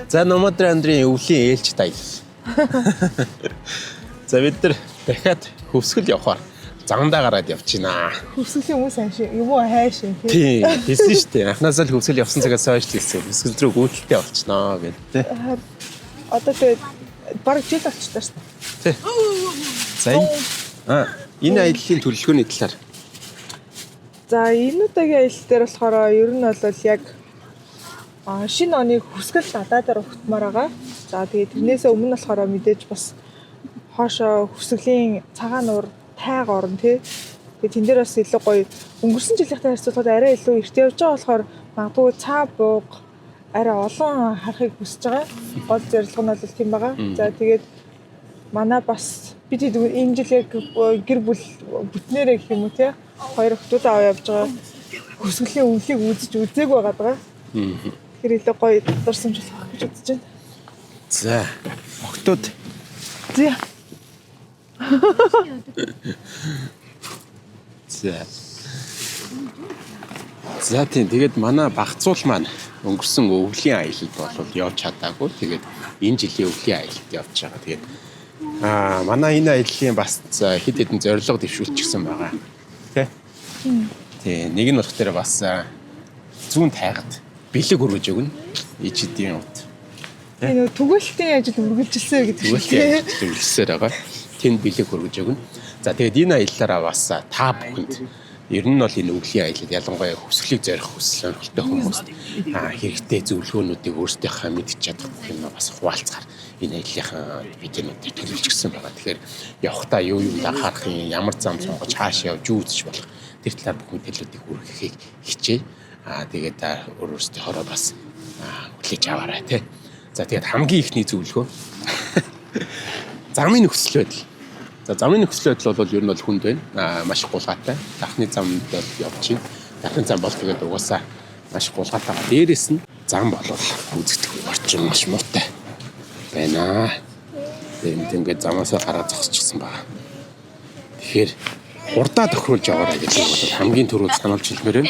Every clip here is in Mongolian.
За Номадр Андрийн өвлийн ээлж тайл. За бид нар дахиад хөвсгөл явахаар загандаа гараад явчихнаа. Хөвсгөлийн хүмүүс анши юм уу хайш юм тий. Хэлсэн шүү дээ. Анхнаасаа л хөвсгөл явсан цагаас хойш хэлсэн. Хөвсгөл рүү гүйцэлтэй болчихноо гэдэг. Одоо тэгээд бараг жил болчихлоо шүү Тий. дээ. За энэ аяллаа төлөвлөгөөний талаар. За энэ удаагийн аялал дээр болохоор ер нь бол яг шинэ оны хөсгөл надад дээр ухтмаар байгаа. За тэгээд тэрнээсээ өмнө болохоор мэдээж бас хоошоо хөсгөлийн цагаан нуур тайг орно тий. Тэгээд тэн дээр бас илүү гоё өнгөрсөн жилийнхтэй харьцуулахад арай илүү эрт явж байгаа болохоор магадгүй цаа бууг арай олон харахыг хүсэж байгаа. Гол зорилго нь бол тийм байгаа. За тэгээд манай бас бид энэ жил яг гэр бүл бүтнээрээ гэх юм уу тий. Хоёр охтуудаа аваа явж байгаа. Хөсгөлийн үнэлийг үзэж үзээг байгаа. Тэр илүү гоё дурсамж болох гэж бодож байна. За охтууд. За. За тийм тэгээд манай багцуул маань өнгөрсөн өвлийн аялалд бол явж чадаагүй. Тэгээд энэ жилийн өвлийн аялалд явж байгаа. Тэгээд манай энэ аяллаа бас хэд хэдэн зорилго дэвшүүлчихсэн байгаа. Тий. Нэг нь болохоор бас зүүн тайгад бэлэг өргөж өгнө. Ичдийн ут. Энэ түгэлтийн ажил үргэлжилсэн гэдэг шиг тийм. Үргэлжилсээр байгаа. Тэнд бэлэг өргөж өгнө. За тэгээд энэ аяллаараа бас та бүхэнд ер нь бол энэ өвлийн аялал ялангуяа хөсгөлийг зорих хүсэл онолтой хүмүүст хэрэгтэй зөвлөгөөнүүдийг өөрсдийнхээ мэдчих чадах юм бас хуваалцгаар энэ аяллахаа видеонуудыг төлөвлөж гисэн байгаа. Тэгэхээр явхдаа юу анхаарах юм, ямар зам сонгож хаашаа явж юу үзэж болох тэр талаар бүх мэдээллүүдийг хүргэхийг хичээе. Тэгээд өөрөөсдийнхөө бас хүлээж аваарай тий. За тэгээд хамгийн ихний зөвлөгөө замын нөхцөл байдал. За замын нөхцөл байдал бол ер нь бол хүнд байна. Маш гулгаатай. Дахны замд бол явж байна. Дахны зам бол тэгээд угаасаа маш гулгаатай. Дээрээс нь зам бол үзэгдэх орчин маш муутай байна. Тэгээд ингээд замаасаа гараа зогсчихсан байна. Тэгэхээр хурдаа тохируулж яваарай гэдэг нь бол хамгийн түрүүнд сануулж хэлмээр байна.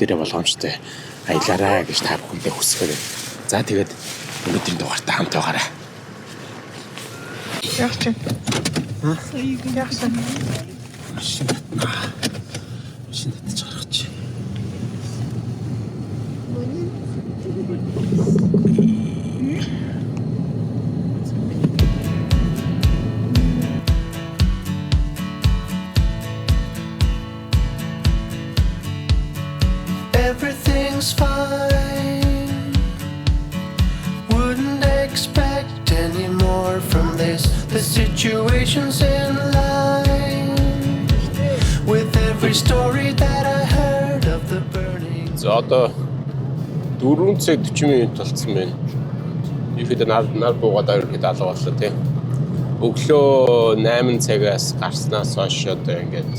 Тэр болгоомжтой аялаарай гэж та бүхэндээ хүсвэр. За тэгээд өнөөдрийн дугаартай хамт байгаарай. Яг чинь. Яг чинь. Машин татж гаргач. Everything's fine. Wouldn't expect any more from this. The situation's in line with every story that I heard of the burning. За одоо 4 цаг 40 минут болцсон байна. Ихэд нар буугаад ихэд алга боллоо тий. Өглөө 8 цагаас гарснаас хойш одоо ингээд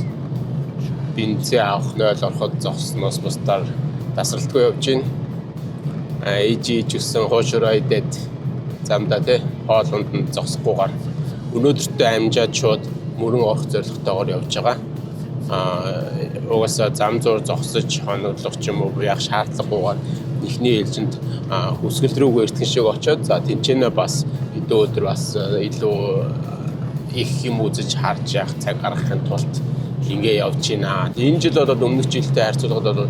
бензин авах 0 ороход зогсноос бусдаар тасралтгүй явж байна. Ээж гэсэн хоошроо идээд замдаа тий хоолунд нь зогсохгүйгээр өнөөдөртөө амжаад шууд мөрөн орох зорилготойгоор явж байгаа. Угаасаа зам зуур зогсож хоноглох ч юм уу яг шаардлагагүйгээр эхний ээлжинд хүсгэл рүүгээ эртхэн шиг очиод за тэнцэнэ бас хэдэн өдөр бас илүү их юм үзэж харж явах цаг гаргахын тулд ингээ явж байна. Энэ жил бол өмнөх жилтэй харьцуулахад бол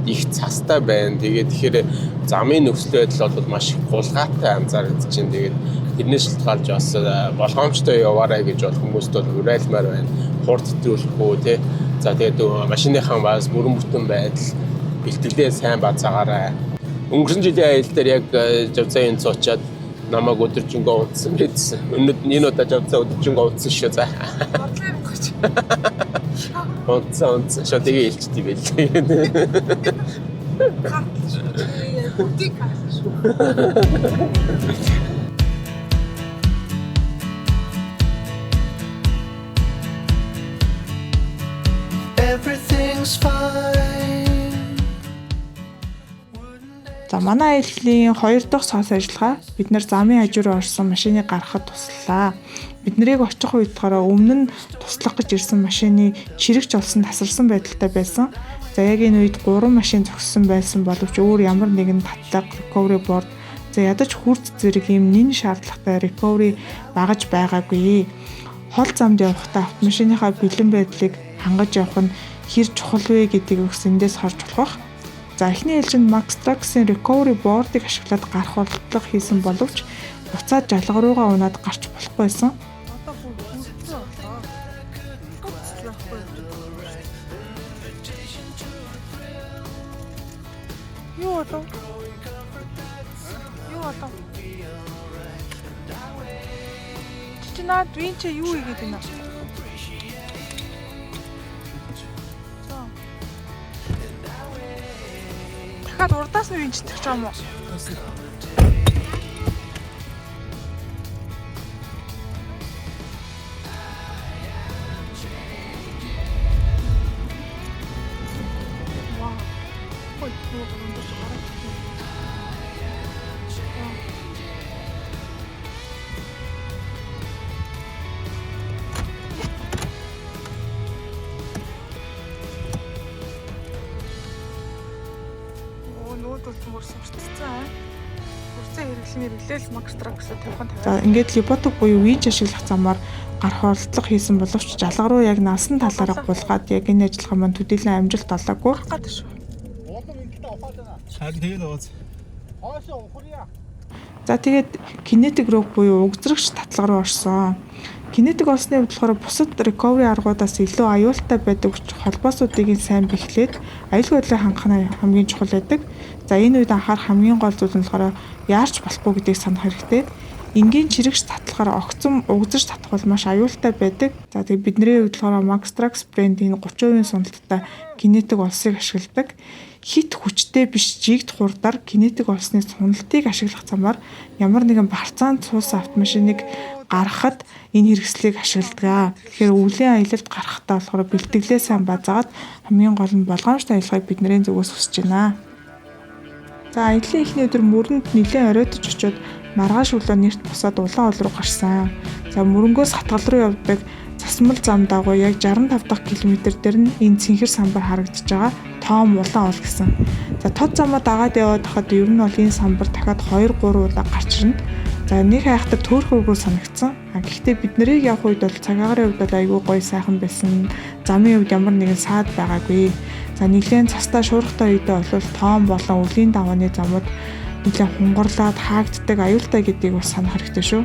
их цастай байна. Тэгээд тэгэхээр замын нөхцөл байдал бол маш гулгаатай анзаарэгдэж байна. Тэгээд тэрнээс шалтгаалж бас болгоомжтой яваарай гэж бол хүмүүст бол уриалмаар байна. Хурд хэтрүүлэхгүй тий. За тэгээд машиныхаа бас бүрэн бүтэн байдал бэлтгэлээ сайн бацаагаарай. Өнгөрсөн жилийн аялал дээр яг Жавцагийн цуучаад намайг өдөржингөө утсан байсан. Энэ удаа Жавцаа өдөржингөө утсан шүү за. Онцон шо тэгээ хэлчихдээ байл. Everything's fine. За манай аяллаа 2 дахь цаас ажиллагаа бид нэр замын хажуу орсон машиныг гаргахад туслаа. Бид нарыг очих үед болохоор өмнө нь туслах гэж ирсэн машины чирэгч олсон тасарсан байдалтай байсан. За яг энэ үед 3 машин зогссон байсан боловч өөр ямар нэгэн татлаг recovery board За ядаж хүрд зэрэг ийм нэн шаардлагатай recovery багаж байгаагүй. Хол замд явахдаа автомашиныхаа бэлэн байдлыг хангаж явах нь хэр чухал вэ гэдгийг өгс эндээс харж болох. За эхний ээлжинд Max Trax-ийн recovery board-ыг ашиглаад гарах болтлого хийсэн боловч буцаад жалга руугаа унаад гарч болохгүйсэн. Юу болов? Чи наад вин чи юу хийгээд байна? Дахиад урдаас нь винчдэх ч юм уу? Max Trax-ыг тавих нь. За ингээд либоток буюу винч ашиглах замаар гарах оролдлого хийсэн боловч жалга руу яг насан талаараа гулгаад яг энэ ажиллагаа маань төдийлөн амжилт олоогүй. За тэгээд кинетик рог буюу угзрагч татлага руу орсон. Кинетик олсны хувьд болохоор бусад recovery аргуудаас илүү аюултай байдаг холбоосуудыг сайн бэхлээд аюулгүй байдлыг хангах нь хамгийн чухал байдаг. За энэ үед анхаарах хамгийн гол зүйл нь болохоор яарч болохгүй гэдгийг санах хэрэгтэй. Энгийн чирэгч татлагаар огцом угзарч татах бол маш аюултай байдаг. За тэгээд бидний хувьд болохоор Max Trax брендийн 30% суналттай кинетик олсыг ашигладаг. Хит хүчтэй биш жигд хурдаар кинетик олсны суналтыг ашиглах замаар ямар нэгэн барцаанд суусан автомашиныг гаргахад энэ хэрэгслийг ашигладаг. Тэгэхээр өвлийн аялалд гарахтаа болохоор бэлтгэлээ сайн базаагаад хамгийн гол нь болгоомжтой аялахыг бидний зүгээс хүсэж байна. За аяллаа эхний өдөр мөрөнд нэлээд оройтож очиод маргааш өглөө нэрт босоод улаан ол руу гарсан. За мөрөнгөөс хатгал руу явдаг засмал зам дагуу яг 65 дахь километр дээр нь энэ цэнхэр самбар харагдаж байгаа Том улаан ол гэсэн. За тод замаа дагаад яваад хахад ер нь бол энэ самбар дахиад 2-3 удаа гарч ирнэ. За нэг хайхтар төөрхөөгөө санагдсан. Гэхдээ бид нарыг явах үед бол цагаагаар хувьд бол айгүй гоё сайхан байсан. Замын хувьд ямар нэгэн саад байгаагүй. За нэгэн цастаа шуурхтай үедээ бол Том болон өвлийн давааны замууд нэлээд хунгарлаад хаагддаг аюултай гэдгийг бас санах хэрэгтэй шүү.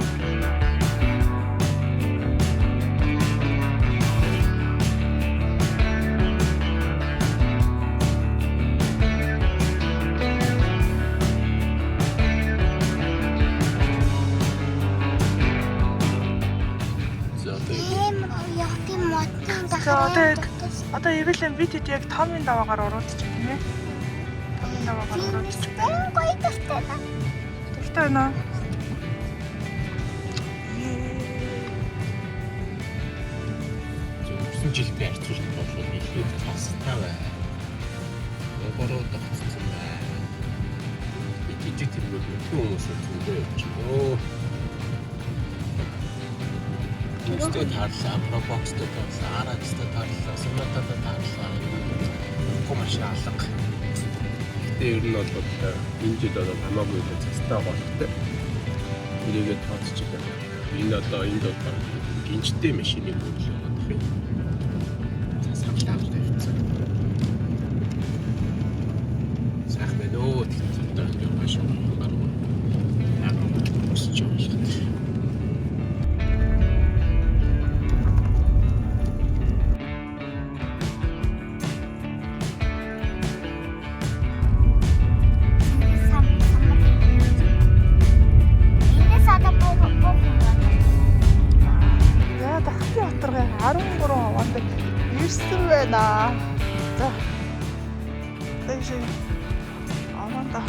Одоо ивэл бид яг Томын даваагаар оруулчих тийм ээ. Томын даваагаар оруулчих. Гоё тастай. Тастай байна. Зөвхөн жил би арчилж болов ихээд тастай байна. Огороо тогтсон байна. Ичиж тэрмүүд хүмүүс зөндөө явчихоо. Төстэй таарлаа, пробокстэй таарлаа, арачтай таарлаа, сумататай таарлаа. Комашин алга. Гэтэ ер нь бол энэ жил одоо хамаагүй цастай болтой. Тэрийгээ тооцож байгаа. Энэ одоо энд бол гинжтэй машины мөрөл болох юм. Цас хамтаа тавьчихсан. Сах мэдөө тэгтээ одоо машин гарав. Яг өсч явах. За. Дэше. Аманда.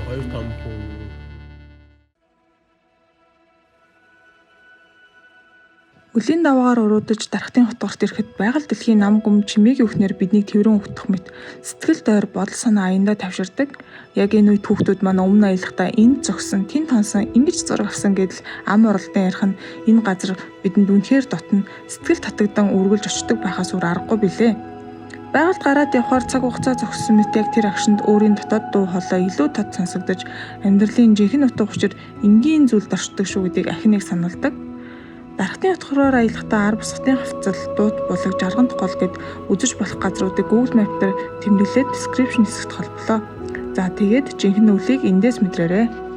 Хоёр том хүн. Үлийн даваагаар уруудаж дархтын хотгорт ирэхэд байгаль дэлхийн нам гүм чимээгийн үхнээр биднийг тэрэн өгдөх мэт сэтгэл дойр бодол санаа аяндаа тавширдаг. Яг энэ үед хүүхдүүд маань өмнө аялахдаа энд зогсон, тэн тонсон, ингэж зураг авсан гэдэл ам оролдон ярих нь энэ газар бидэнд үнэхээр дотно сэтгэл татагдан үргэлж очдог байхаас өөр аргагүй билээ. Байгальд гараад явхаар цаг хугацаа зогссон мэт яг тэр агшинд өөрийн дотоод дуу хоолой илүү тод сонсогдож амьдралын жинхэнэ утга учир энгийн зүйлд оршдог шүү гэдгийг ахин нэг сануулдаг. Дархтын отгороор аялахдаа ар бусгатын хавцал, дуут булаг, жарган гол гэд үзэж болох газруудыг Google Map дээр тэмдэглээд description хэсэгт холболоо. За тэгээд жинхэнэ үлийг эндээс мэдрээрэй.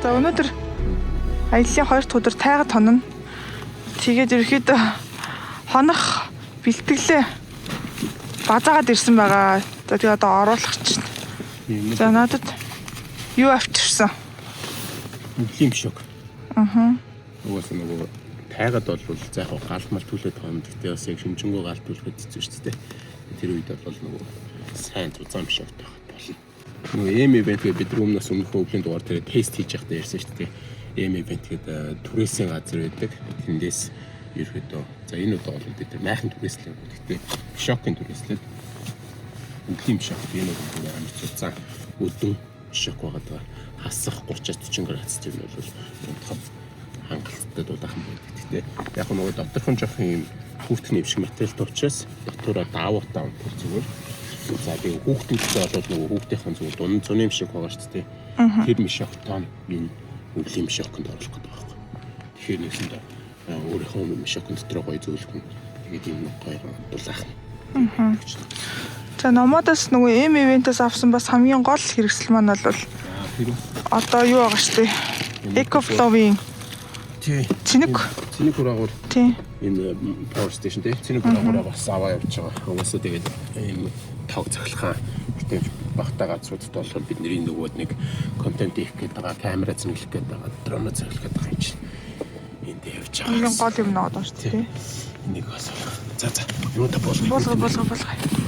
За өнөөдөр аяллаа 2 дахь өдөр тайгад тонно. Тэгээд ерөөхдөө хонох бэлтгэлээ базаагаад ирсэн байгаа. За тэгээд одоо оруулах чинь. За надад юу авчирсан? Үлийн шок. Угаасаа нөгөө тайгад бол за яг гал мал түлээд байгаа юм. Гэхдээ бас яг шимжэнгөө гал түлхээд хэцүү шүү дээ. Тэр үед бол нөгөө сайн зузаан биш явдаг болно. Нөгөө эм ивент гэдэг бид өмнөөс өмнөх өвлийн дугаар дээр тест хийж явахдаа ярьсан шүү дээ. Эм ивент гэдэг түрээсийн газар байдаг. Тэндээс ерөөдөө за энэ удаа бол бид майхан түрээслээ. Гэхдээ шокын түрээслээ. Үлийн шок энэ удаа амар зузаан өдөн шок байгаа. Хасах 30-40 градус тийм бол унтахад хангалттай дулаахан байдаг. Гэхдээ яг нөгөө доторхон жоох юм хүүхдийн нэвшиг материалтай учраас дотоороо даавуутай унтах зүгээр. За би хүүхдүүдтэй болоод нөгөө хүүхдийн зүгээр дунд цуны юм шиг байгаа шүү дээ. Тэр мишоктон энэ үлийн мишоконд оруулах гэдэг байна. Тэгэхээр нэгсэндээ өөрийнхөө мишокон дотор гоё зөвлөх нь тэгээд энэ гоё дулаахан. За номоодоос нөгөө эм ивентээс авсан бас хамгийн гол хэрэгсэл маань бол одоо юу байгаа шүү дээ. Ecoflow-ийн цэник хураагуул энэ power station дээр цэник хураагуул бас аваа явж байгаа. Угаасаа тэгээд энэ тог цахилгаан гэдэг багтаа газруудад болохоор бид нэрийн нөгөөд нэг контент хийх гээд байгаа, камера зэмлэх гээд байгаа, дрон зэмлэх гээд байгаа юм чинь. Энд явж байгаа. Хамгийн гол юм наад байна шүү дээ. Энийг бас за юу та болгоо.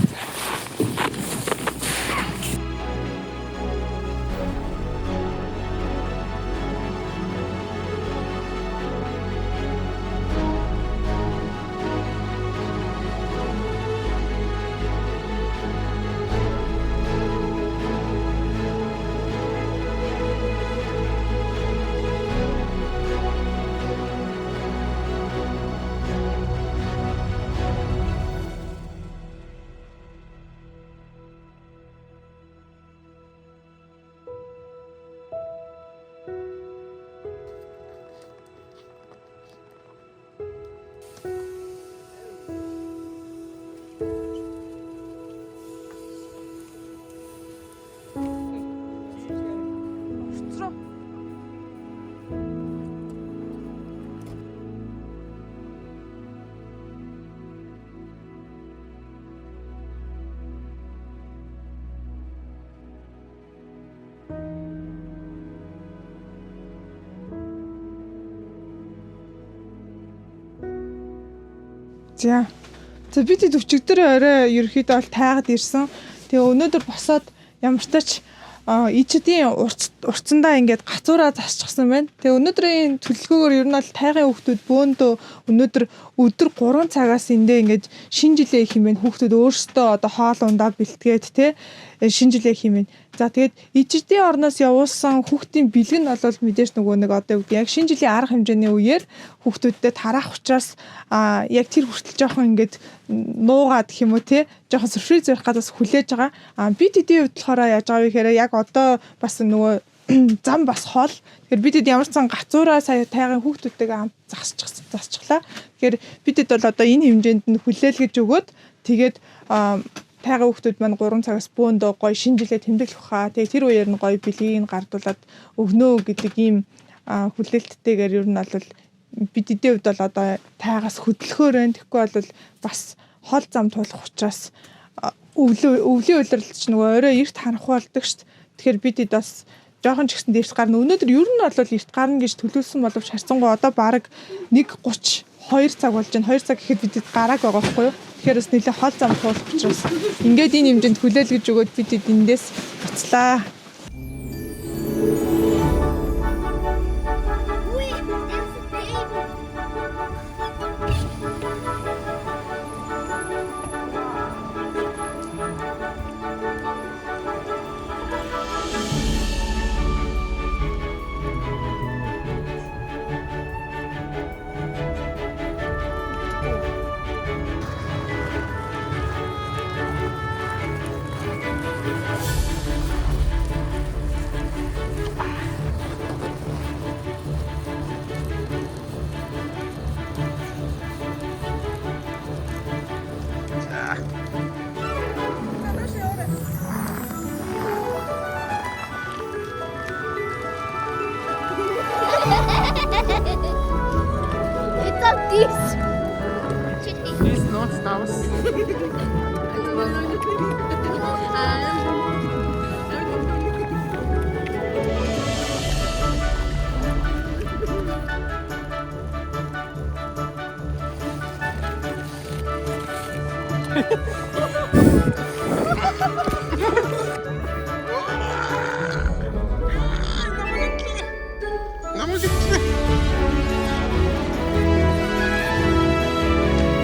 За. За бид өчигдөр орой ерөөхдөө бол тайгад ирсэн. Тэгээ өнөөдөр босоод ямар ч тач ичдийн урцсандаа ингээд гацуураа засчихсан байна. Тэгээ өнөөдрийн төлөвлөгөөр ер нь бол тайгын хүүхдүүд бөөндөө өнөөдөр өдөр 3 цагаас эндээ ингээд шинэ жилээ хэмээн хүүхдүүд өөрсдөө одоо хоол ундаа бэлтгээд те шинэ жилээ хэмээн. За тэгээд ичдийн орноос явуулсан хүүхдийн бэлэг нь бол мэдээж нөгөө нэг одоо юу гэдэг яг шинэ жилийн арга хэмжээний үеэр хүүхдүүдтэй тараах учраас яг тэр хүртэл жоохон ингээд нуугаад гэх юм уу те жоохон сюрприз барих гадаас хүлээж байгаа. Би тэдний хувьд болохоор яаж байгаа вэ гэхээр яг одоо бас нөгөө зам бас хол. Тэгэхээр бидэд ямар ч сан гацуураа сая тайгын хүүхдүүдтэйгээ хамт засчихлаа. Тэгэхээр бидэд бол одоо энэ хэмжээнд нь хүлээлгэж өгөөд тэгээд тайгын хүүхдүүд маань 3 цагаас бөөндөө гоё шинжилгээ тэмдэглэх хаа. Тэгээд тэр үеэр нь гоё бэлгийг гардуулаад өгнөө гэдэг ийм хүлээлттэйгээр ер нь бол бидний хувьд бол одоо тайгаас хөдөлгөөр байна. Тэгэхгүй бол бас хол зам туулах учраас өвлийн улирлч нөгөө орой эрт ханах болдог шүү дээ. Тэгэхээр бидэд бас жоохон ч гэсэн эрт гарна. Өнөөдөр ер нь бол эрт гарна гэж төлөвлөсөн боловч харьцангуй одоо бараг 1:32 цаг болж байна. 2 цаг гэхэд бидэд гарааг байгаа байхгүй юу? Тэгэхээр бас нэлээ хол зам туулах учраас ингээд энэ хэмжээнд хүлээлгэж өгөөд бидэд эндээс буцлаа. It's up this. This not house.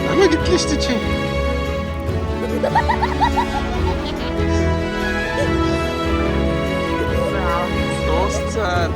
Намайг итлээ шүү дээ чи. Дуусцаа.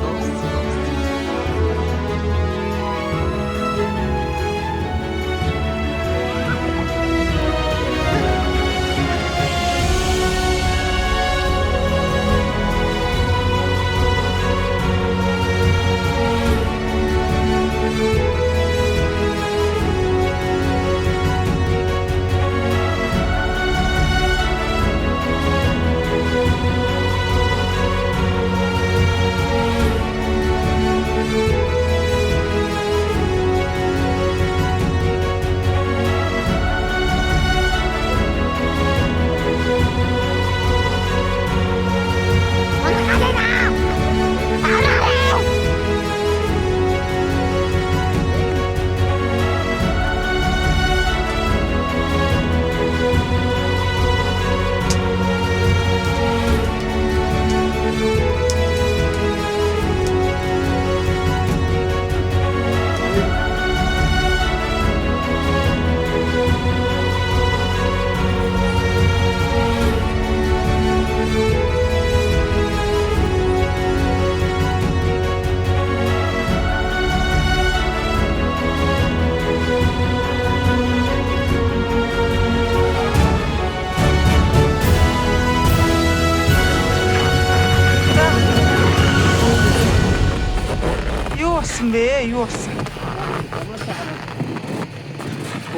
Юу болсон?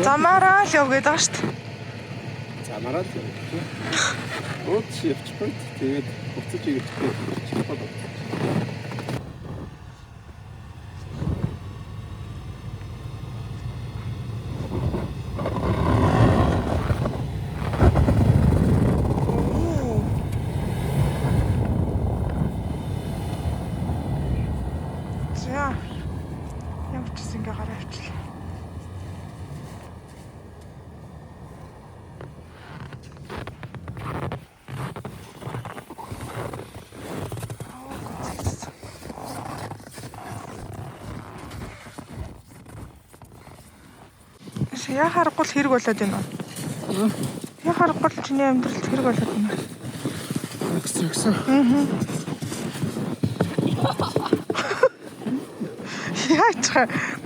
Замаараа л явгээд байгаа шүү дээ. Замаараа л явчих. Өөд явчихгүй. Тэгээд буцаж ирэхдээ чихгүй байна. Яа харахгүй л хэрэг болоод байна уу? Яа харахгүй л чиний амьдралд хэрэг болоод байна уу? Гэсэн. Яач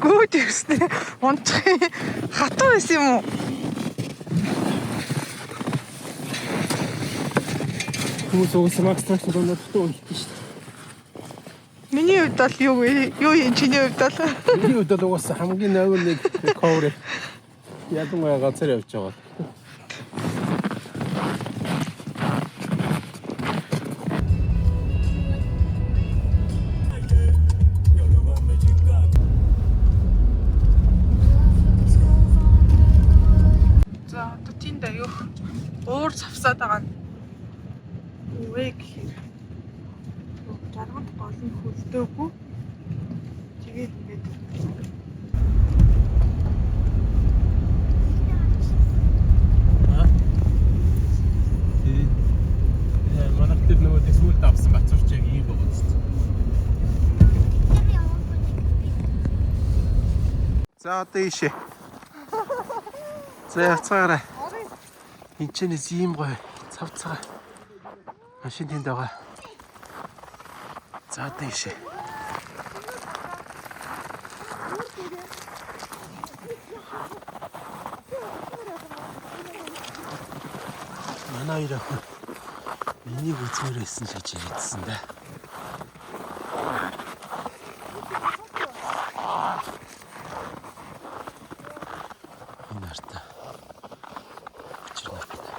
гүйд ирснэ. Унчих хатуу байсан юм уу? Хүмүүс уусаа макстрах болоод туу хэлсэн шүү дээ. Миний хувьд бол юу юм чиний хувьд бол Миний хувьд бол угаасаа хамгийн новин нэг cover ялангуяа газар явж байгаа. за одоо тэнд аюух уур завсаад байгаа нь юу вэ гэхээр жарганд гол нь хөлдөөгүй тэгээд ингээд Манайх тэр нөгөө тэсмэлд авсан бацуурчийг ийм байгаа зү. За одоо ийшээ. За явцгаарай. Энд ч нэс ийм гоё цавцгаа. Машин тэнд байгаа. За одоо ийшээ. Манай хоёр охин энийг үзмээр байсан л гэж хэлсэн да. Энэ артаа. Өчир нартай.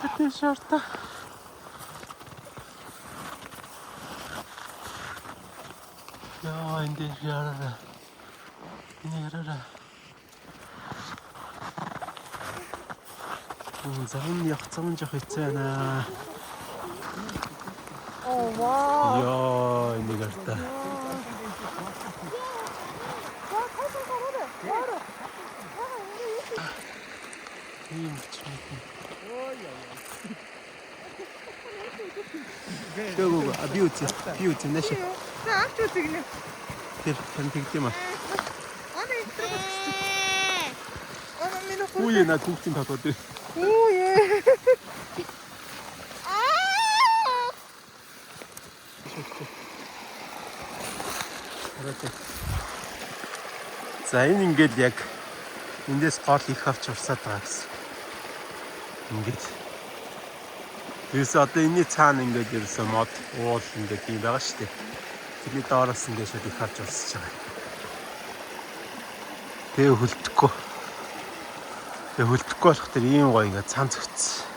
Тэтэй шорта. Яа энэ яараа. Энэ яараа. Зам явцсан жоох хэцээнаа. оо вау Яа энэ гартаа. ийм ч юм. Гэгөө биуц нэшэ. за авч үзье гинэ Тэр хэн тэгдэм аа. ана энэ ана минь Үе над хүүхдийн татвар дээр. оо е За энэ ингээд яг эндээс гол их авч урсаад байгаа гэсэн. Ингээд. Ерөөсөө одоо энэний цаана ингээд ерөөсөө мод уул ингээд юм байгаа шүү дээ. Тэрний доороос ингээд шууд их авч урсаж байгаа. Тэгээ хөлдөхгүй. Тэгээ хөлдөхгүй болох тэр ийм гоё ингээд цан зөгцсөн.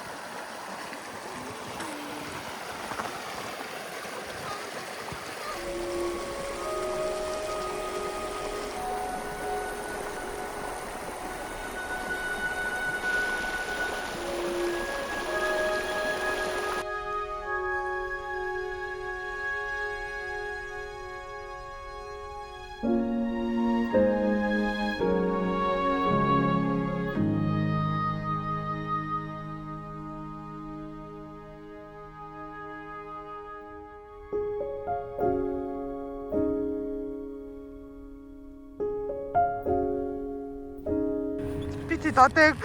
бид одоо яг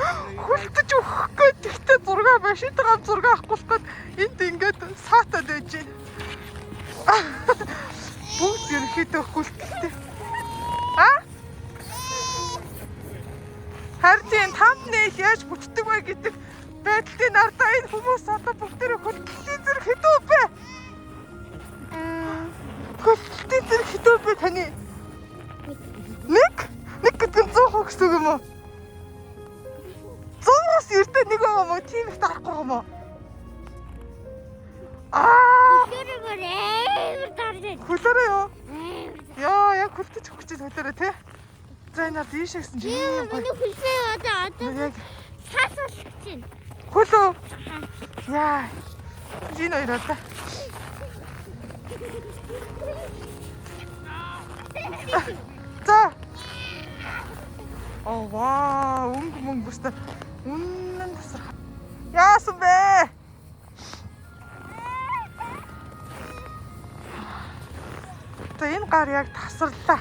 хөлтөж өгөх гээд тэгтээ 6 машинтайгаа 6 авахгүй гээд энд ингээд саатаад байж байна. Бүгд ерөөхдөө хөлтөлтэй. Харин тамны их яаж бүтдэг вэ гэдэг байдлын ардаа энэ хүмүүс одоо бүгдээ хөлтөлтийн зэрэг хэдүү бэ? Хөлтөлтийн зэрэг хэдүү бэ таны? Нэг гэдэг нь 100 гэсэн үг юм уу? 100-аас эрдээ нэг байгаа мó тийм их дарахгүй байгаа мó. Хөлөөрөө юу? Яа, яг хөлтөж өгч чинь хөлөөрөө тий. За энэ ард ийшээ гэсэн чинь юм гоё. Миний хөлсөө одоо Яг цаасаас чинь. хөлөө. Яа. Жин хоёр одоо. За. Оо вау, мөнгө бүстэ. Үнэн тасрах. Яасан бэ? За энэ Энэ гар яг тасарлаа.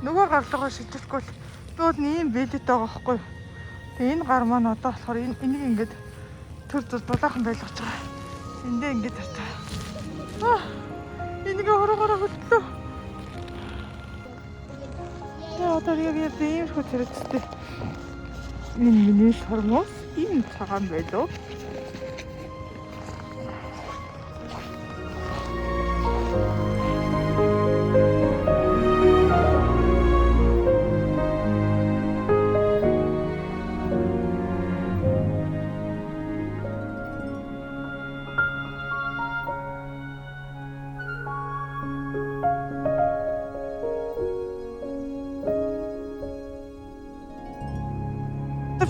Нөгөө гарлогоо шидэхгүй л дууд ийм бэлдээд байгаа байхгүй. Тэгээ энэ гар маань одоо болохоор энийг ингээд төр дулаахан байлгаж байгаа. Эндээ ингээд тартаа. Энийг ороогоороо хөтлөө. Одоо яг ийм их хэрэгцтэй. Энэ миний сормоос ийм цагаан байлоо.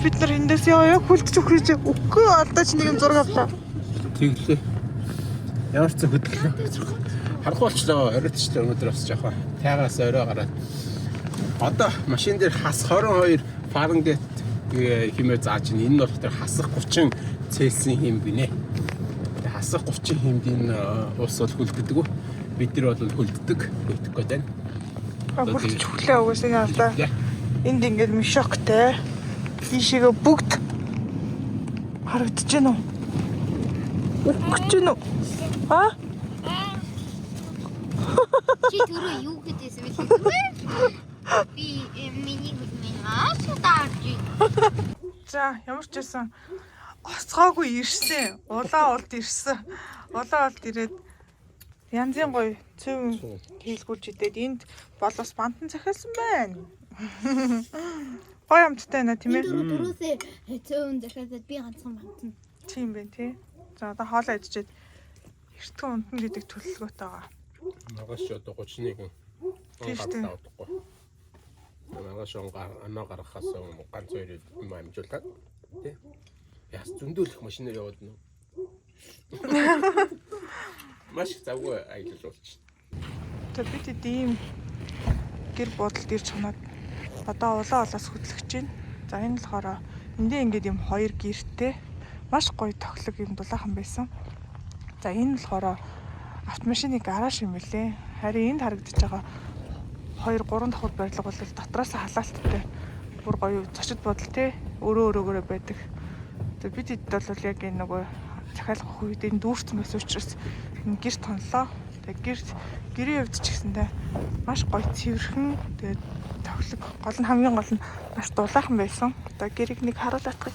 Бид нар эндээс яа хүлдэж өгөх гэж үгүй алдаа ч нэг юм зураг авлаа. Тэглээ. Ямар ч хөдлөө. Харахгүй болчлоо. Оройтчлаа өнөөдөр бас жоохон тайгаас орой гараад. Одоо машин дээр хас 22 Фаренгейт хэмээр зааж байна. Энэ нь болохоор хасах 30 Цельсийн хэм гинэ. Тэгээ хасах 30 хэмд энэ ус бол хүлддэг. Бид нар бол хүлддэг. Итгэхгүй тань. Хүлдэж өглөө угаасаа алдаа. Энд ингээд мишоктэй. Ийшээгээ бүгд харагдаж байна уу? Өгч байна уу? Чи түрүү юу гэдээсэн бэ? Би миний маш таарч. За ямар ч байсан оцгоогүй ирсэн. Улаан улд ирсэн. Улаан улд ирээд янзын гоё цөв хийлгүүлж идээд энд болоос бантан захиалсан байна. Гоё амттай байна тийм ээ. Дөрөөсөө цөөн захиалаад би ганцхан бантна. Тийм байна тий. За одоо хоолоо идчихэд эртхэн унтна гэдэг төлөвлөгөөтэй байгаа. Магаш одоо 31 авахгүй. Магаш оноо гаргахаас ганц хоёр юм амжуулаад тий. Яс зөндөөлөх машинаар яваад нөө. Маш завгүй аялал болчих. За бид ийм гэр бодолд ирж ханаад одоо улаалаас хөдлөж чинь. За энэ болохоор эндээ ингээд юм хоёр гэртэй маш гоё тоглог юм дулаахан байсан. За энэ болохоор автомашины гараж юм билээ. Харин энд харагдаж байгаа 2-3 давхар барилга бол дотроос халаалттай. Бүр гоё зочид бодол те өрөөгөөрөө байдаг. Тэгээ бид хэд бол яг энэ нөгөө захиалгах үед энэ дүүрсэн байсан учраас энэ гэр тонлоо. Тэгээ гэрийн хувьд ч гэсэндээ маш гоё цэвэрхэн тэгээ тоглог гол нь хамгийн гол нь маш дулаахан байсан. Одоо гэрийг нэг харуулаадах.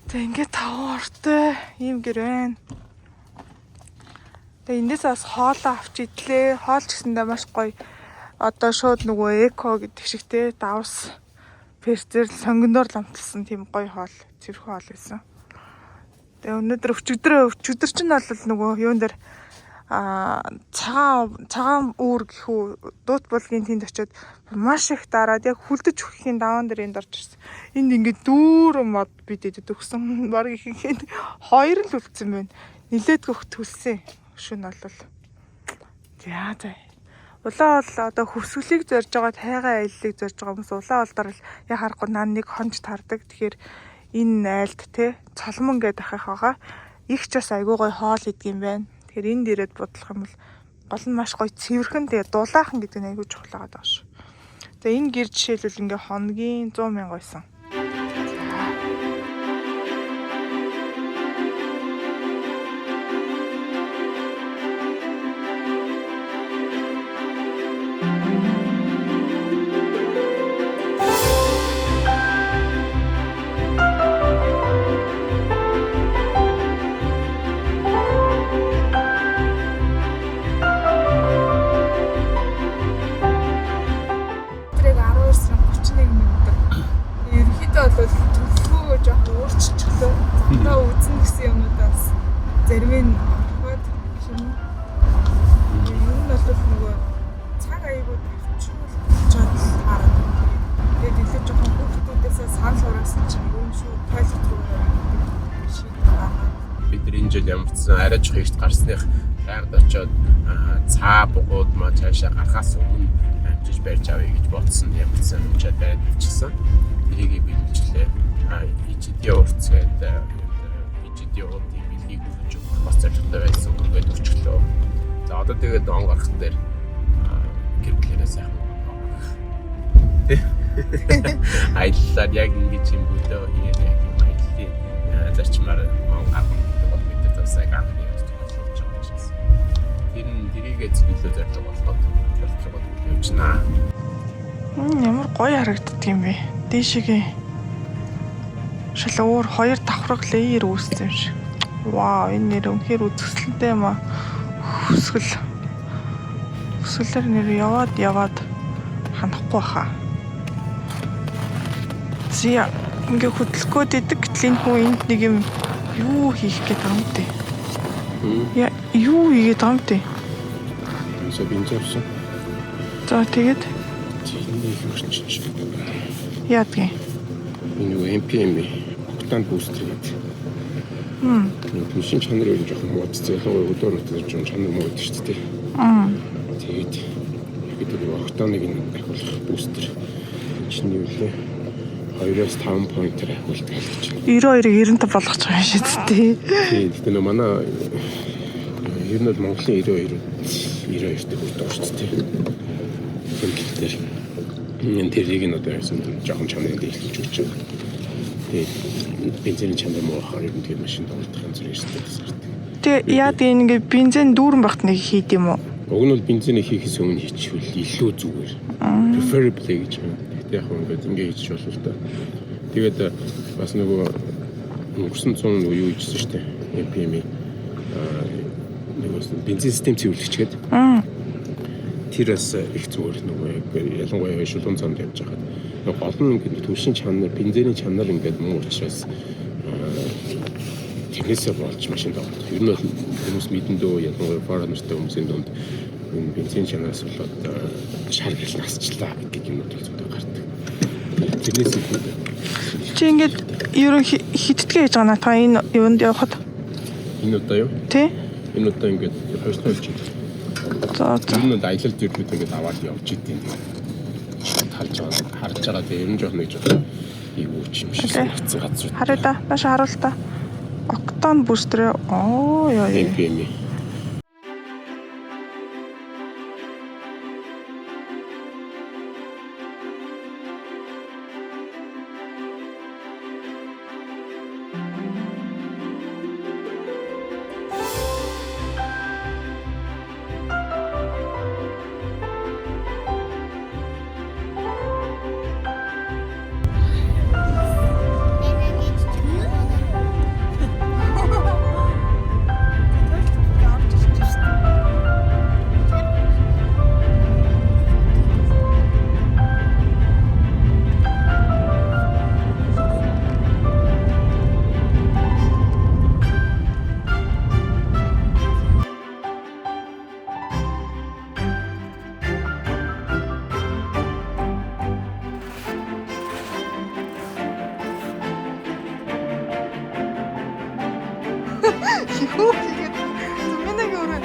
Тэгээ ингээд таван ортой ийм гэр байна. Тэгээ эндээс бас хоолоо авч идлээ. Хоол ч гэсэндээ маш гоё. Одоо шууд нөгөө эко гэдэг шиг те давс перцэл сонгоноор ламталсан тийм гоё хоол, цэвэрхэн хоол байсан. Тэгээ өнөөдөр өчигдөр чинь бол нөгөө юун дээр цагаан үүр гэхүү дуут булгийн тэнд очиод маш их дараад яг хүлдэж өгөхийн даваан дээр энд орж ирсэн. Энд ингээд дүүрэн мод бид идэд өгсөн. Бараг ихэнх хоёр л үлдсэн байна. Нилээд гөх төлсөн. Шүн бол. За за. Улаан бол одоо хөвсгөлийг зорж байгаа, тайгаа аяллыг зорж байгаа хүмүүс улаан болдоор л яг харахгүй нан нэг хонж тардаг. Тэгэхээр энэ айлд те цолмон гэдэг ахих байгаа. Их ч бас айгүй гоё хоол идэг юм байна. Тэгэхээр энд ирээд бодлох юм бол гол нь маш гоё цэвэрхэн тэгээ дулаахан гэдэг нь айгүй чухал байгаа даа шүү. Тэгээ энэ гэр жишээлбэл ингээ хоногийн 100,000 байсан. Зарим нь хаад юм. Ер нь бол нөгөө цаг аягүй тавьчихвал чадал хараад. Тэгээд илүү жоохон хүүхдүүдээс санал хураасан чинь юм шүү. Тойлот руу бид нар энэ жил ямар ч сан арай жоо ихт гарсных тайгад очоод цаа бугууд маа цаашаа гарахаас өмнө амжиж барьж авъя гэж бодсон. Ямар ч сан амжаад бариад авчихсан. Тэрийг биелүүлжлээ. Ичидийн урц гэдэг ичидийн урдыг билгийг өгч бас зорилготой байсан. Үргээд өчглөө. За одоо тэгээд он гарах дээр гэр бүлээрээ сайхан. Аяллаар яг ингэж юм бөлөө яг юм аяллаа зарчмаар он гарах бол бид тасаа анхны явж болж байгаа юм шиг. Тэрийгээ зөвлөө зорилго болгоод явчихнаа. Ямар гоё харагддаг юм бэ? Дээшээгээ шал өөр хоёр давхраг леер үүссэн юм шиг. Вау, энэ нэр үнэхээр үзэсгэлэнтэй юм аа. Хүсгэлээр нэр яваад ханахгүй хаа. Зя ингээ хөдөлгөөд идэг гэтэл энэ хүн энд нэг юм юу хийх гээд байгаа юм бэ? Яа, юу хийгээд байгаа юм бэ? So бинжавсан. За тэгээд тийм их өрчиж. яадгийн. Энэ MPM октан бустер гэдэг. Машин чанар юу жоохон муудсан. Ялангуяа өдөр өдөр жоохон чанар мууд шүү дээ. Тэгээд гэдэг октаныг ахиулах бустер. Чиний юу лээ? 2-5 point ахиулдаг гэж байна. 92-ыг 95 болгож байгаа юм шиг дээ. Тийм. Гэтэ нөө манай ер нь бол Монголын 92-т хүрдэг шүү дээ. Тэгэхээр энэ тэрийг нь одоо яасан жоохон чанарын дэвшлж өгч байгаа. Тэгээд бензин чанар муу харыг тэгээд машин тоглох юм зэрэг шүү дээ. Тэгээ яад ингэ бензин дүүрэн багт нэг хийд юм уу? Уг нь бол бензинийг хийхээс өмнө хийчихвэл илүү зүгээр. Preferably гэж байна. Тэгтээ яг ингээд ингэ хийчих болов л та. Тэгээд бас нөгөө 900 юу хийжсэн шүү дээ. MPM-ийн нэг бензин систем цэвэрлэгч гэдэг. Тэрээс их зүгээр нөгөө ялангуяа шулуун замд явж байхад гол нь ингээд түвшин чанар, бензиний чанар ингээд муу учраас тэрнээсээ болж машин тоглох. Ер нь бол хүмүүс мэдэндөө ялангуяа форнертэй хүмүүсийн дунд энэ бензин чанараас болоод шар гэл насчлаа гэдэг юмуд л зүйтэй гардаг. Тэрнээс Чи ингээд ерөн хитдгээ хийж байгаа та энэ юунд явахад? энэ удаа юу? Тэ? Энэ удаа ингээд хоёртой явж байна. За. Энэ нь аялал зүйлүүд ингээд аваад явж идэв. Харж байгаа. Тэгээ ер нь жоох нэг жоох юу ч юм шиг санагдсан газар. Харъя да. Маш харуул та. Октан бустер. Оо яа. MPM. Юу хийгээд зүмэнэг өрөө.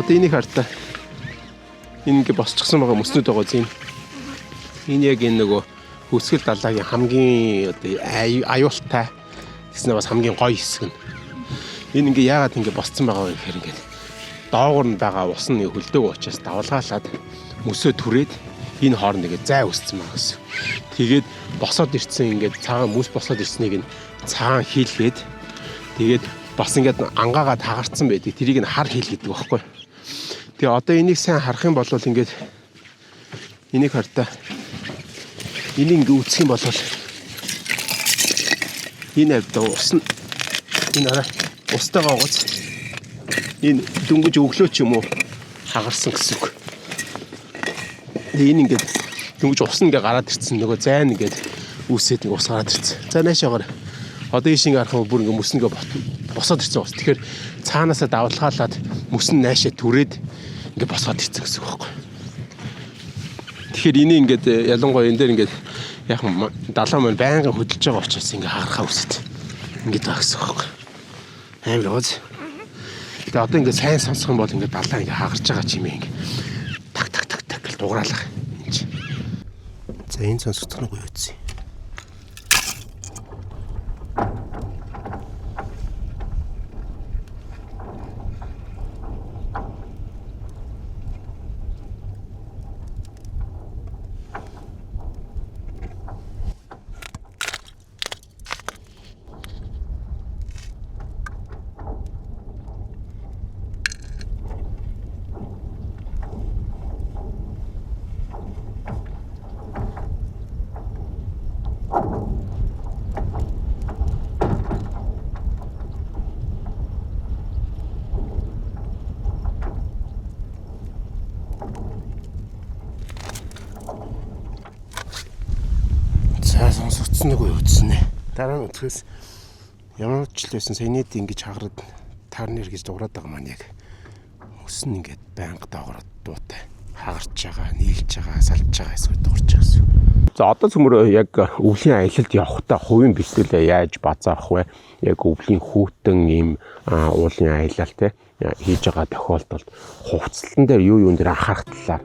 Одоо энийг хартаа. Энэ ингээ босчихсон байгаа мөснүүд байгаа зин. Энэ яг энэ нөгөө хүсгэл далайгийн хамгийн одоо аюултай тэгснэ бас хамгийн гоё хэсэг нь. Энэ ингээ яагаад ингээ босцсон байгаа вэ гэхээр ингээ доогуур нь байгаа ус нь хөлдөг учраас давлгаалаад мөсөө түрээд энэ хооронд ингээ зай үсцэн байгаа гэсэн. Тэгээд босоод ирсэн ингээ цагаан мөс босоод ирснийг нь цагаан хийлгээд тэгээд бас ингээд ангаагаа тагарцсан байдаг. Тэрийг нь хар хил гэдэг байхгүй. Тэгээ одоо энийг сайн харах юм бол ингээд энийг хартаа энийг ингээд үүсэх юм бол энэ авда ус нь энэ арай устайгаа гоц энэ дөнгөж өглөө ч юм уу хагарсан гэсэн үг. Тэгээ энэ ингээд дөнгөж ус нь ингээд гараад ирсэн нөгөө зайн ингээд үүсээд нэг ус гараад ирсэн. За наашаагаар одоо ийш ингээд харах бүр ингээд мөснөгөө босоод ирсэн ус. Тэгэхээр цаанаасаа давлгаалаад мөс нь наашаа түрээд ингээд босоод ирсэн гэсэн үг байхгүй. Тэгэхээр энийг ингээд ялангуяа энэ дээр ингээд яг далаа маань байнга хөдөлж байгаа учраас ингээд харахаа үсэт. Ингээд байгаа гэсэн үг байхгүй. Амар гоц. Тэгээ одоо ингээд сайн сонсох юм бол ингээд далаа ингээд хагарч байгаа чимээ ингээд так гэл дугараалах юм чи. За энэ сонсогдох нь гоё үгүй. Сонсогдсон уу үзсэн ээ. Дараа нь үтгэс ямар ч л байсан саяны ингэж хагарад таарнэр гэж дуурайд байгаа маань яг өснө ингээд байнга дагавраад дуутай хагарч байгаа, нийлж байгаа, салж байгаа эсвэл дуурч байгаа гэсэн. За одоо цөмөр яг өвлийн аялалд явахдаа хувийн бэлтгэлээ яаж базаах вэ? Яг өвлийн хүүтэн ийм уулын аялал те хийж байгаа тохиолдолд хувцлалтан дээр юун дээр анхаарах талаар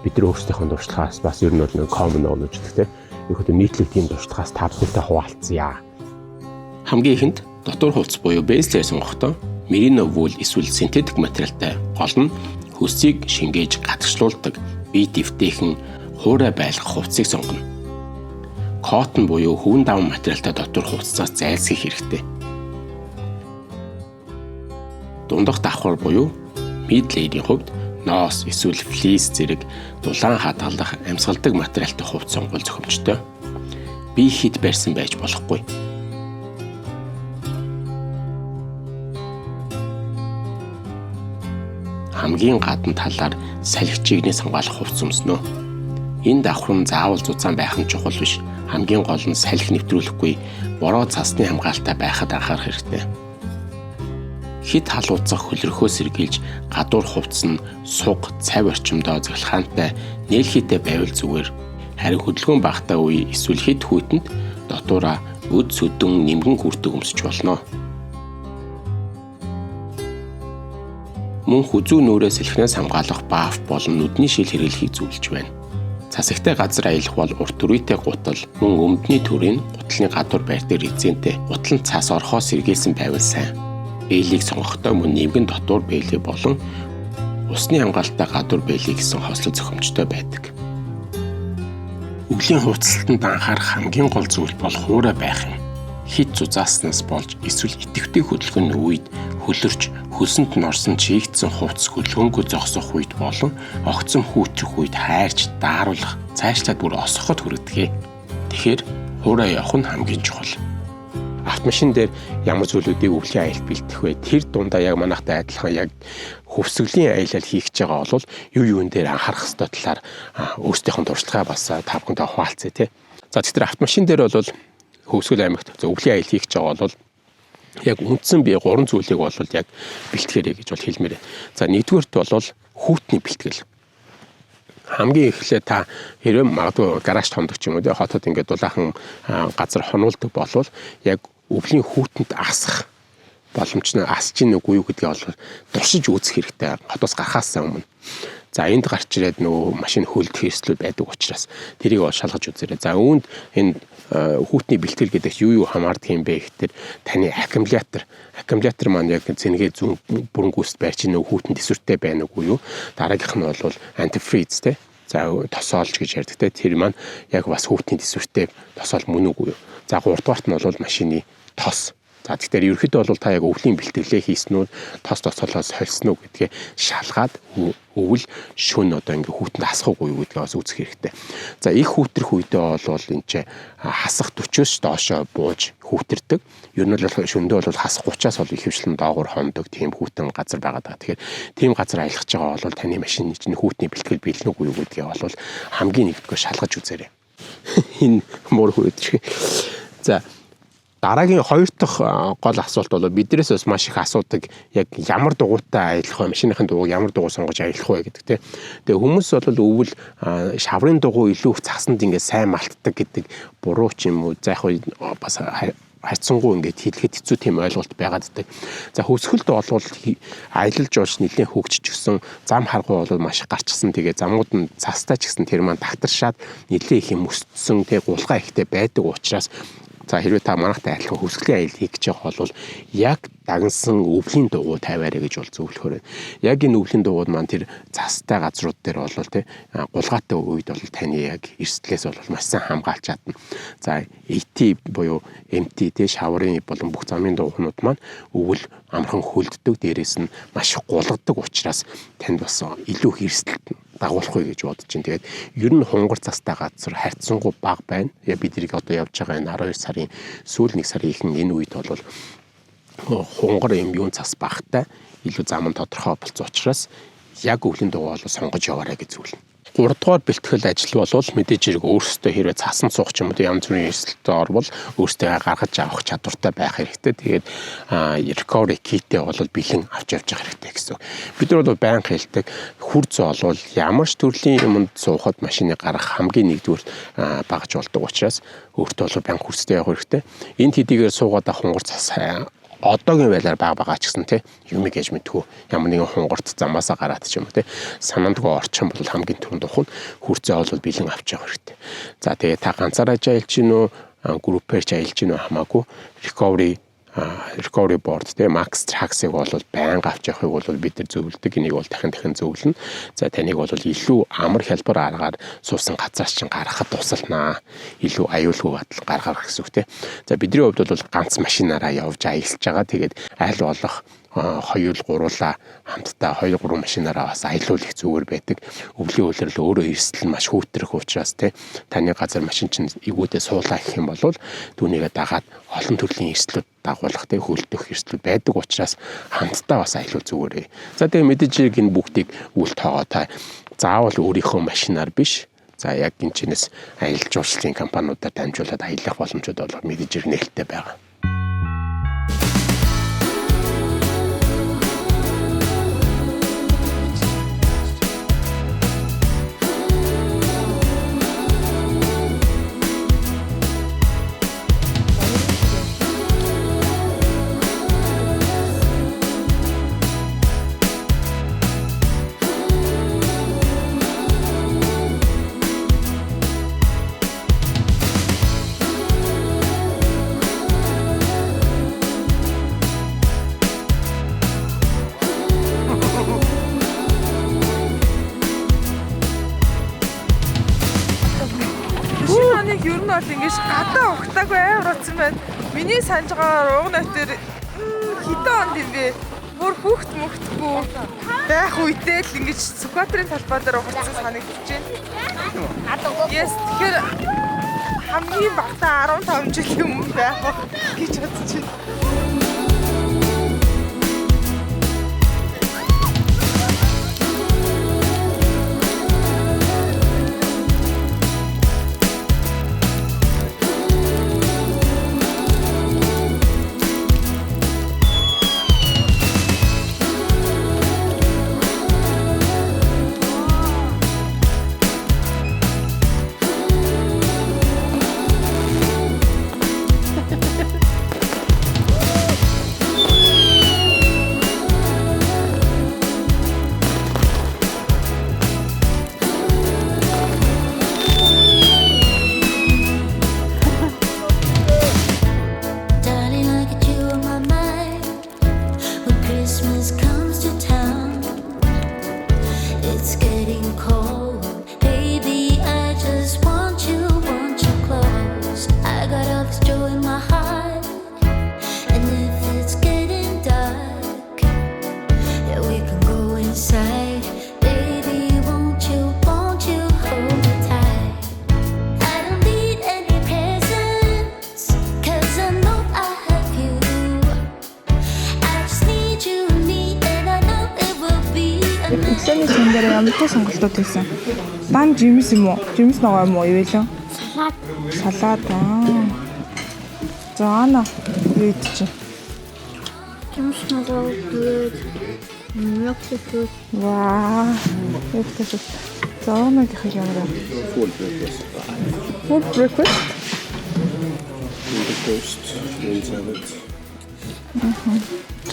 бид нар өөрсдийнхөө туршлагаас бас ер нь бол нэг common knowledge гэдэг те ихэнх нийтлэг тийм туршлагаас та бүхэнтэй хуваалцъя. Хамгийн ихэнд дотор хувцас буюу бейслэр сонгохдоо мерино вул эсвэл синтетик материалтай гол нь хөлсийг шингээж гадагшлуулдаг бие дэвтэйхэн хуурай байлгах хувцсыг сонгоно. Коттон буюу хүүн даван материалтай дотор хувцсаас зайлсхийх хэрэгтэй. Дундах давхар буюу мидлейдийн хувьд ноос эсвэл флис зэрэг дулаан хадгалах амьсгалдаг материалтай хувцас сонгол зохимжтой. Бие хит барьсан байж болохгүй. Хамгийн гадна талаар салхи чигнээс хамгаалах хувцас өмснө. Энэ давхар нь заавал зузаан байх нь чухал биш. Хамгийн гол нь салхи нэвтрүүлэхгүй бороо цасны хамгаалалтаа байхад анхаарах хэрэгтэй. Хит халууцах хөлрөхөөс сэргийлж гадуур хувцас нь суг, цав орчимдоо захилгаантай нээлхийтэй байвал зүгээр. Харин хөдөлгөөн багтаа үе эсвэл хит хүйтэнд дотоороо өд сөдөн нэмгэн хүрдэг өмсөж болно. Мөн хүзүү нүрээ салхинаас хамгаалах баф болон нүдний шил хэрэглэхийг зөвлөж байна. Цасагтай газар аялах бол урт түрийтэй гутал, мөн өмдний төрийн гутлын гадуур байртай резентэй гутлан цас орхоос сэргийлсэн байвал сайн. Бээлийг сонгохдоо мөн нэмгэн дотор бээлээ болон усны хамгаалалттай гадуур бээлийг гэсэн хослол зохимжтой байдаг. Өвлийн хувцалтанд анхаарах хамгийн гол зүйл бол хуурай байх юм. Хит зузааснаас болж эсвэл идэвхтэй хөдөлгөөний үед хөлөрч хөлсөнд норсон чигдсэн хувцас хөдөлгөөнгөө зогсох үед болон огцом хүүтрэх үед хайрч дааруулах цаашлаад бүр осоход хүргэдэг. Тэгэхээр хуурай явах нь хамгийн чухал. Автомашин дээр ямар зүйлүүдийг өвлийн аялалд бэлдэх вэ? Тэр дундаа яг манайхтай адилхан яг хөвсгөлийн аялал хийх гэж байгаа бол юун дээр анхаарах ёстой талаар өөрсдийнхөө туршлагаа бас та бүхэнтэй хуваалцъя тий. За тэгэхээр автомашин дээр бол хөвсгөл аймагт өвлийн аялал хийх гэж байгаа бол яг үндсэн бие 3 зүйлийг бол яг бэлтгээрэй гэж бол хэлмээр. За нэгдүгээрт бол хүүтний бэлтгэл. Хамгийн эхлээд та хэрвээ магадгүй гараж томдог ч юм уу хотод ингээд дулаахан газар хонуулдаг болвол яг өвлийн хүүтэнд асах боломж нь асч ийн үгүй юу гэдгийг бол туршиж үзэх хэрэгтэй. Хотоос гарахаас өмнө. За энд гарч ирээд нөгөө машин хөлдөх хэслүүд байдаг учраас тэрийг бол шалгаж үзээрэй. За үүнд энэ хүүтний бэлтгэл гэдэг юу хамаардаг юм бэ гэхээр таны аккумулятор маань яг зэнгээ зүүн бүрэнгүүст байрч нөгөө хүүтэн төсвөртэй байна уу юу? Дараагийнх нь бол антифриз те. За тосоолж гэж ярьдаг те. Тэр маань яг бас хүүтний төсвөртэй тосоол мөн үгүй юу? За 3 дугаарт нь бол машины тос. За тэгэхээр ерөөхдөө бол та яг өвлийн бэлтгэлээ хийсэн үү, тос тосоолоос холсон уу гэдгээ шалгаад өвөл шөн одоо ингээ хүүтэнд асахгүй юу гэдгээ бас үзэх хэрэгтэй. За их хүүтрэх үедээ бол энэ ч хасах 40-оос доошоо бууж хүүтэрдэг. Ер нь бол шөндөө бол хасах 30-аас бол их хвшлэн доогуур хондог тийм хүүтэн газар байгаа даа. Тэгэхээр тийм газар аялах гэж байгаа бол таны машины чинь хүүтний бэлтгэл бэлэн үгүй юу гэдгээ бол хамгийн нэгдүгээр шалгаж үзээрэй. Энэ мөр хөөдөж. За Дараагийн хоёр дахь гол асуулт бол биднээс бас маш их асуудаг яг ямар дугуйтай аялах вэ? Машиныхын дугуйг ямар дугуй сонгож аялах вэ гэдэг тийм. Тэгээ хүмүүс бол өвөл шаврын дугуй илүү их цасанд ингээд сайн малтдаг гэдэг буруу ч юм уу. За яг бас хайцсангуу ингээд хэлэхэд хэцүү тийм ойлголт байгаад байдаг. За хөвсгөлд болвол аялалж болж нэлээд хөгжиж гисэн зам харгуй бол маш их гарчсан. Тэгээ замууд нь цастай ч гэсэн тэр маань тагтаршаад нэлээд их юм өссөн тэг гулгай ихтэй байдаг учраас за хэрвээ та манайхтай адилхан хөвсгөлийн аялал хийх гэж байгаа бол яг дагнсан өвлийн дугуй тавиарэ гэж бол зөвлөхөр байна. Яг энэ өвлийн дугуйд маань тэр цастай газрууд дээр бол тий гулгайтай үед бол таны яг эрсдлээс бол маш сайн хамгаалж чадна. За AT буюу MT тий шаврын болон бүх замын дугуйнууд маань өвөл амархан хөлддөг, дээрээс нь маш их гулгадаг учраас танд бас илүү их эрсдэл дагуулахгүй гэж бодож байна. Тэгээд ер нь хунгар цастай газар харьцангуй бага байна. Яг бид нэг одоо явж байгаа энэ 12 сарын сүүл 1 сарын ихэнх энэ үед бол хунгар юм юун цас багтай илүү зам нь тодорхой болцсон учраас яг өвлийн дугуй бол сонгож яваарай гэж зөвлөнө. 3 дугаар бэлтгэл ажил бол мэдээж хэрэг өөрсдөө хэрвээ цасан суух ч юм уу янз бүрийн эрсдэлтэй орвол өөрсдөө гаргаж авах чадвартай байх хэрэгтэй. Тэгээд recovery kit-ээ бол бэлэн авч явж явах хэрэгтэй гэсэн. Бид нар бол байнга хэлдэг хурц олвол ямар ч төрлийн юмд суухад машиныг гаргах хамгийн нэгдүгээр багаж болдог учраас өөртөө бол байнга хурцтай явах хэрэгтэй. Энд хэдийгээр суугаад авах хунгар цас одоогийн байдлаар байгаа ч гэсэн тий юм гэж мэдгүй ямар нэгэн хунгарт замаасаа гараад ч юм уу тий санаандгүй орчин бол хамгийн түрүүнд ухна хурцээ бол бэлэн авч явах хэрэгтэй. За тэгээ та ганцаараа аялж гин үү группээр ч аялж гин үү хамаагүй recovery board тий max trax-ыг бол байнга авч явахыг бол бид нар зөвлөдөг. Энийг бол дахин зөвлөнө. За таныг бол илүү амар хялбар аргаар суусан газраас чинь гаргахад тусалнаа. Илүү аюулгүй гаргах гэсэн үг тий. За бидний хувьд бол ганц машинаараа явж аялж байгаа. Тэгээд аль болох 2-3 хамтдаа 2-3 машинаараа бас аялуул их зүгээр байдаг. Өвлийн үйлрэл өөрөө эрсдэл маш хүүтрэх учраас тий таны газар машин чинь эгүүдээ суулаа гэх юм бол түүнийгээ дагаад олон төрлийн эрсдлүүд дагуулах тий хөлдөх эрсдэл байдаг учраас хамтдаа бас аялуул зүгээрээ. За тэгээ мэдээж энэ бүгдийг үл тоогоо та заавал өөрийнхөө машинаар биш. За яг энэ чинээс аялал жуулчлалын компаниудаар дамжуулаад аялах боломжууд бол мэдээж нээлттэй байгаа. Ер нь бол ингэж гадаа ухтаагүй амар утсан байна. Миний санаж байгаа ууг нотер хэдэн онд юм бэ? Бүр хүүхд мөхтгүү байх үедээ л ингэж Сүхбаатарын талбай дээр ухсан санагдаж байна. Yes, тэгэхээр хамгийн багтаа 15 жилийн өмнө байх гэж бодож байна. Экзамен дээр ямар ч сонголтууд хийсэн. Дан жимс юм уу? Жимс нөгөө юм уу? Юу вэ? Салаад. Салаад. Зоно үүд чи. Юмшнагоо тэгээд мяксэт. Ваа. Эвтэйс. Зоногийнх ямар Full breakfast. full breakfast. Toast, green salad.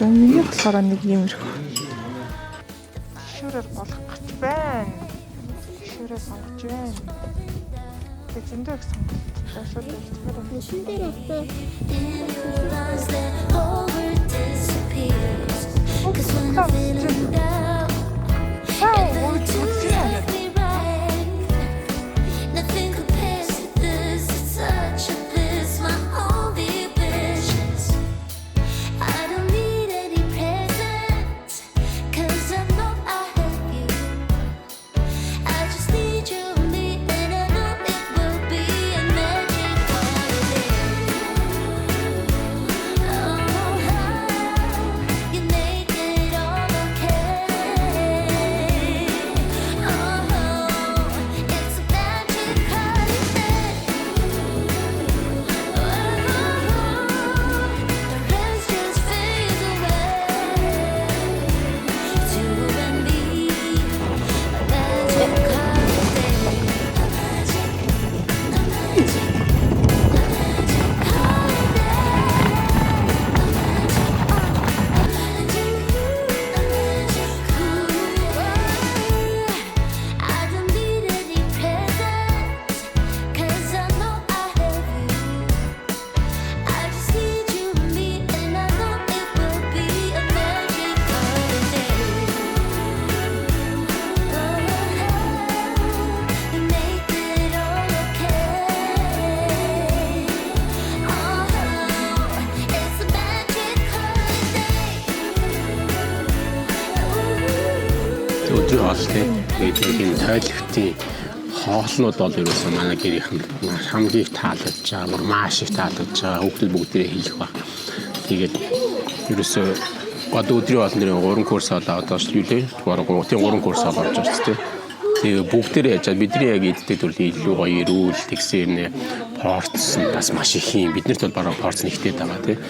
Миний болохоор нэг иймэрхүү. Шүрээр болох гэж байна. Шүрээр сонгож байна. Тэг зөндөө их сонголттой шууд хэлчихээр. Шин дээр одоо Nothing compares to this. It's such a bliss. My only wishes. I don't need any presents, 'cause I know I have you. I just need you and me, and I know it will be a magic holiday. You make it all okay. It's a magic holiday. The rest just fades away. It's you and me, a magic holiday. A magic I don't need any presents, 'cause I know I have you. I just need you and me, and I know it will be a magic holiday. You make it all okay. It's a magic holiday. Өдрийн хоол тийм. Тэгээд энэ тойлогтын хоолнууд бол ерөөсөө манай гэрийнхэн хамгийн их таалагдж байгаа, маш их таалагдж байгаа. Хүүхдүүд бүгдээрээ хийх баг. Тэгээд ерөөсөө одоо өдрийн хоолны 3 курс олоо одоо шүү дээ. 3 курс олж байгаа ч тийм. Тэгээ бүгдээрээ яаж бидний яг иддэг төрлийн илүү гоё эрүүл тэгсэн нэ порц нь бас маш их юм. Биднэрт бол бараг порц нэгтэй байгаа тийм.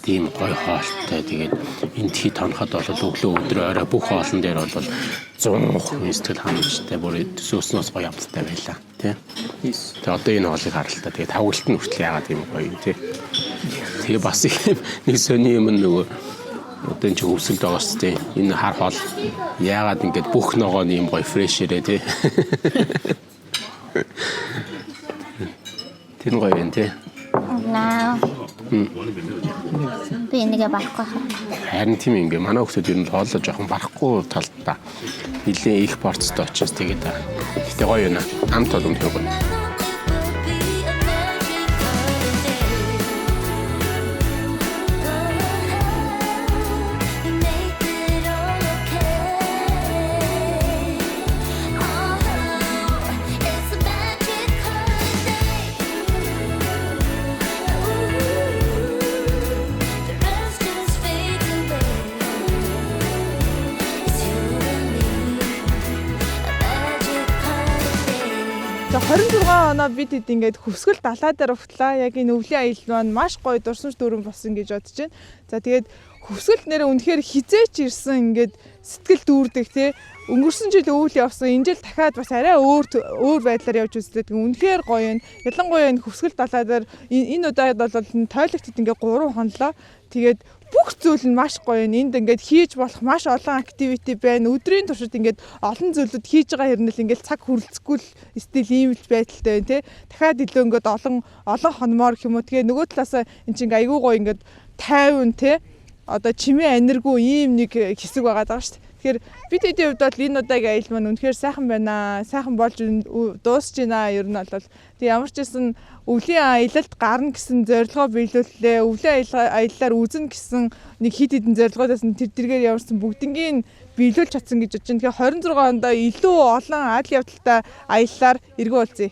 Тийм гоё хоолтой. Тэгээд энд хий тоноход бол өглөө өдрөө орой бүх хоолн дээр бол 100% сэтгэл ханамжтай бүр сөснөөс гоё амттай байлаа тий. Тэгээд одоо энэ хоолыг харалтаа тэгээд тавгалт нь хүртэл яагаад юм гоё юм тий. Тэгээ бас нэг сони юм нөгөө одоо энэ хөвсөлд байгаа шүү дээ. Энэ хар хоол яагаад ингэж бүх ногоо юм гоё фрешэрээ тий. Тэр гоё юм тий. наа. Би энийгээ барахгүй хаа. Харин тийм ингээ манай хүмүүс ер нь хоолоо жоохон барахгүй талдаа нэлээ их порцтой очиж тэгээд гэтээ гоё юм аа. Хамт бол үнэхээр гоё. За 26 оноо бид хэд ингээд хөвсгөл далай дээр утлаа. Яг энэ өвлийн аялал маань маш гоё дурсамж дүүрэн болсон гэж бодож байна. За тэгээд хөвсгөл нэрээ үнэхээр хизээч ирсэн ингээд сэтгэл дүүрдэг тий. Өнгөрсөн жил өвөл явсан. Энэ жил дахиад бас арай өөр байдлаар явж үзлээ. Үнэхээр гоё юм. Ялангуяа энэ хөвсгөл далай дээр энэ удаад бол тойлогтод ингээд 3 хонлоо. Тэгээд бүх зүйл нь маш гоё юм. Энд ингээд хийж болох маш олон активити байна. Өдрийн туршид ингээд олон зүйлүүд хийж байгаа хэрнээл ингээд цаг хүрэлцэхгүй л стил ийм л байдалтай байна тий. Дахиад илүү ингээд олон хонмоор гэх юм уу. Тэгээ нөгөө талаас эн чинь айгүй гоё ингээд тайван тий. Одоо чимээ энерги ийм нэг хэсэг байгаа даа шүү дээ. Тэгэхээр бид хэдийн хувьд бол энэ удаагийн аялал маань үнэхээр сайхан байна. Сайхан болж дуусж байна. Ер нь бол тэг ямар ч байсан өвлийн аялалд гарна гэсэн зорилгоо биелүүллээ. Өвлийн аяллаар үзэн гэсэн нэг хид хідэн зорилгоодаас нь тэргээр ямарсан бүгднгийн биелүүлж чадсан гэж бодож байна. Тэгэхээр 26 онд илүү олон адал явдалтай аяллаар эргүү уулзъя.